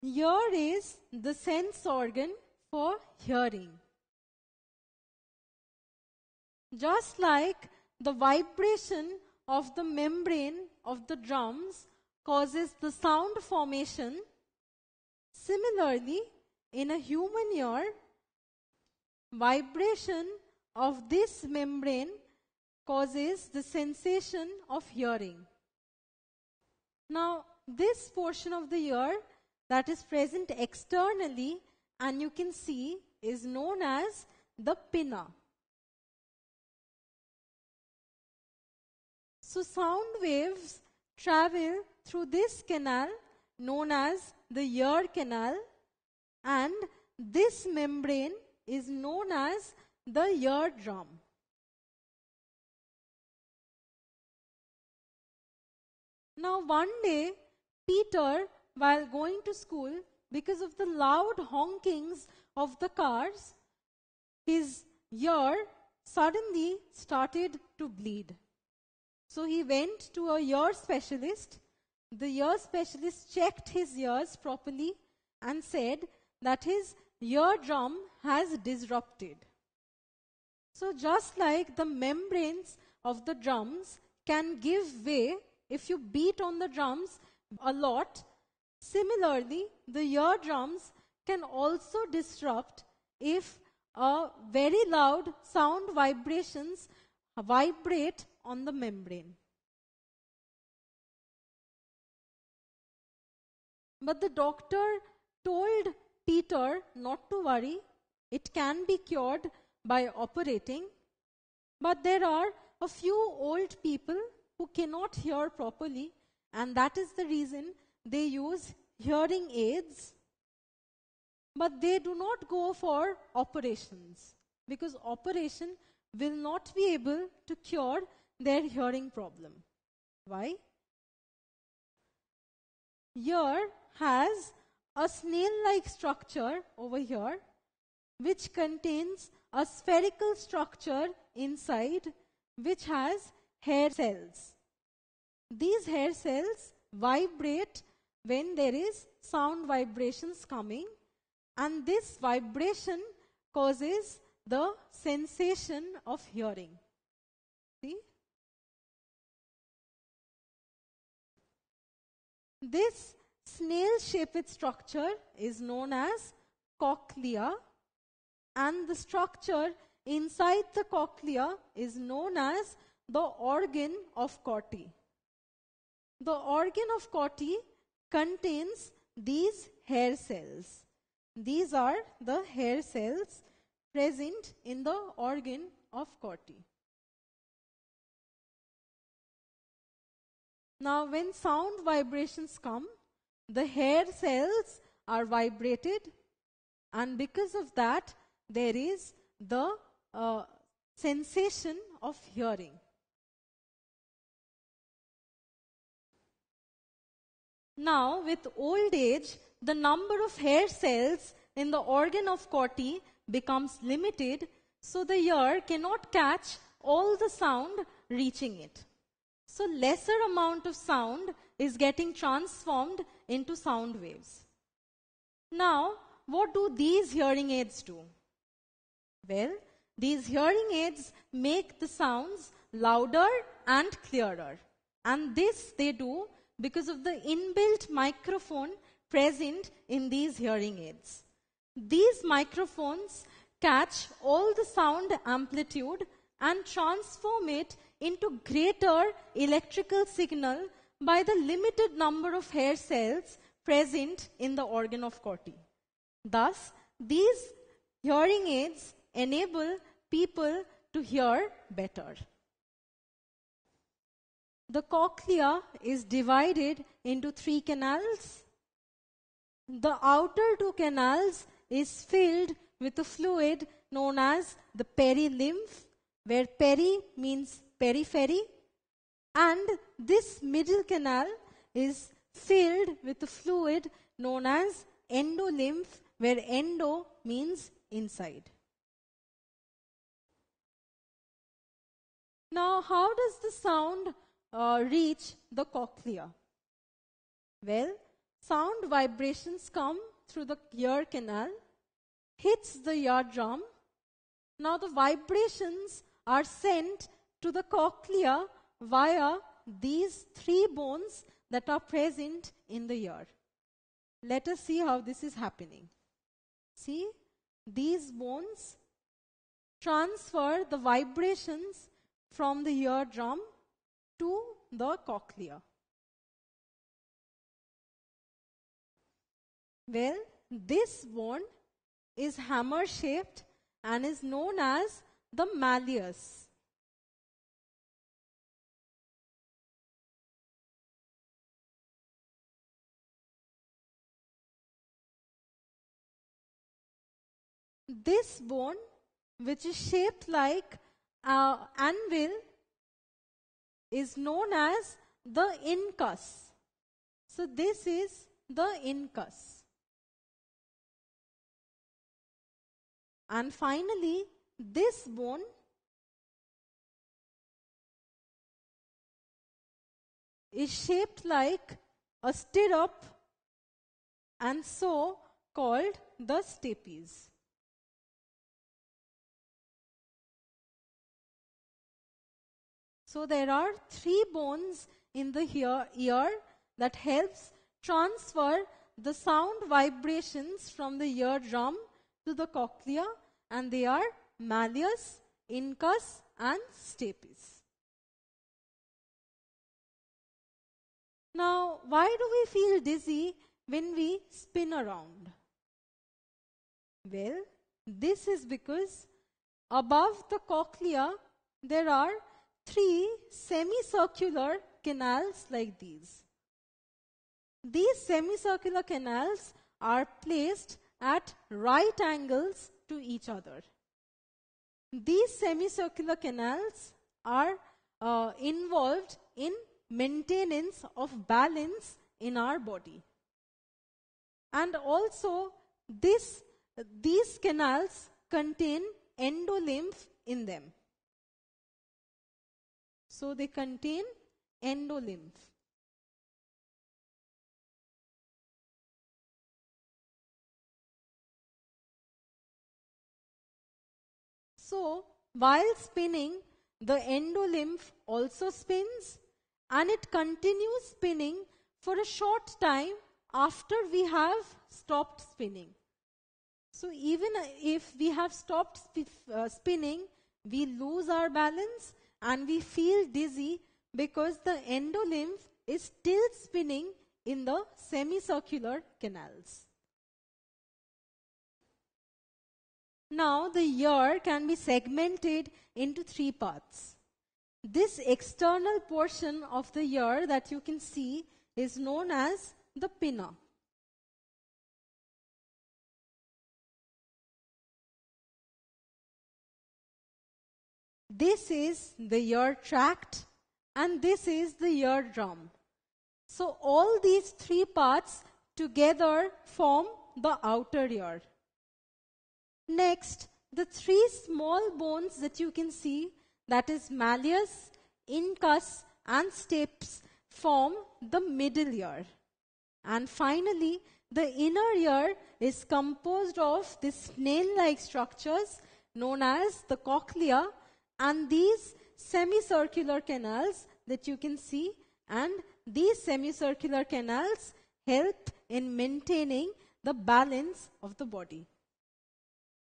Ear is the sense organ for hearing. Just like the vibration of the membrane of the drums causes the sound formation, similarly, in a human ear, vibration of this membrane causes the sensation of hearing. Now, this portion of the ear that is present externally and you can see is known as the pinna. So sound waves travel through this canal known as the ear canal, and this membrane is known as the eardrum. Now one day, Peter, while going to school, because of the loud honkings of the cars, his ear suddenly started to bleed. So he went to a ear specialist. The ear specialist checked his ears properly and said that his eardrum has disrupted. So just like the membranes of the drums can give way if you beat on the drums a lot, similarly, the eardrums can also disrupt if very loud sound vibrations vibrate on the membrane. But the doctor told Peter not to worry, it can be cured by operating. But there are a few old people who cannot hear properly, and that is the reason they use hearing aids. But they do not go for operations, because operation will not be able to cure their hearing problem. Why? Ear has a snail-like structure over here, which contains a spherical structure inside, which has hair cells. These hair cells vibrate when there is sound vibrations coming, and this vibration causes the sensation of hearing. See? This snail-shaped structure is known as cochlea, and the structure inside the cochlea is known as the organ of Corti. The organ of Corti contains these hair cells. These are the hair cells present in the organ of Corti. Now, when sound vibrations come, the hair cells are vibrated, and because of that, there is the sensation of hearing. Now, with old age, the number of hair cells in the organ of Corti becomes limited, so the ear cannot catch all the sound reaching it. So lesser amount of sound is getting transformed into sound waves. Now, what do these hearing aids do? Well, these hearing aids make the sounds louder and clearer. And this they do because of the inbuilt microphone present in these hearing aids. These microphones catch all the sound amplitude and transform it into greater electrical signal by the limited number of hair cells present in the organ of Corti. Thus, these hearing aids enable people to hear better. The cochlea is divided into 3 canals. The outer 2 canals is filled with a fluid known as the perilymph, where peri means periphery, and this middle canal is filled with a fluid known as endolymph, where endo means inside. Now, how does the sound reach the cochlea? Well, sound vibrations come through the ear canal, hits the eardrum. Now the vibrations are sent to the cochlea via these three bones that are present in the ear. Let us see how this is happening. See, these bones transfer the vibrations from the eardrum to the cochlea. Well, this bone is hammer-shaped and is known as the malleus. This bone, which is shaped like an anvil, is known as the incus. So this is the incus. And finally, this bone is shaped like a stirrup and so called the stapes. So there are three bones in the ear that helps transfer the sound vibrations from the eardrum to the cochlea, and they are malleus, incus and stapes. Now, why do we feel dizzy when we spin around? Well, this is because above the cochlea there are three semicircular canals like these. These semicircular canals are placed at right angles to each other. These semicircular canals are involved in maintenance of balance in our body. And also, these canals contain endolymph in them. So they contain endolymph. So while spinning, the endolymph also spins, and it continues spinning for a short time after we have stopped spinning. So even if we have stopped spinning, we lose our balance and we feel dizzy because the endolymph is still spinning in the semicircular canals. Now the ear can be segmented into three parts. This external portion of the ear that you can see is known as the pinna. This is the ear tract and this is the eardrum. So all these three parts together form the outer ear. Next, the three small bones that you can see, that is malleus, incus and stapes, form the middle ear. And finally, the inner ear is composed of these snail-like structures known as the cochlea and these semicircular canals that you can see, and these semicircular canals help in maintaining the balance of the body.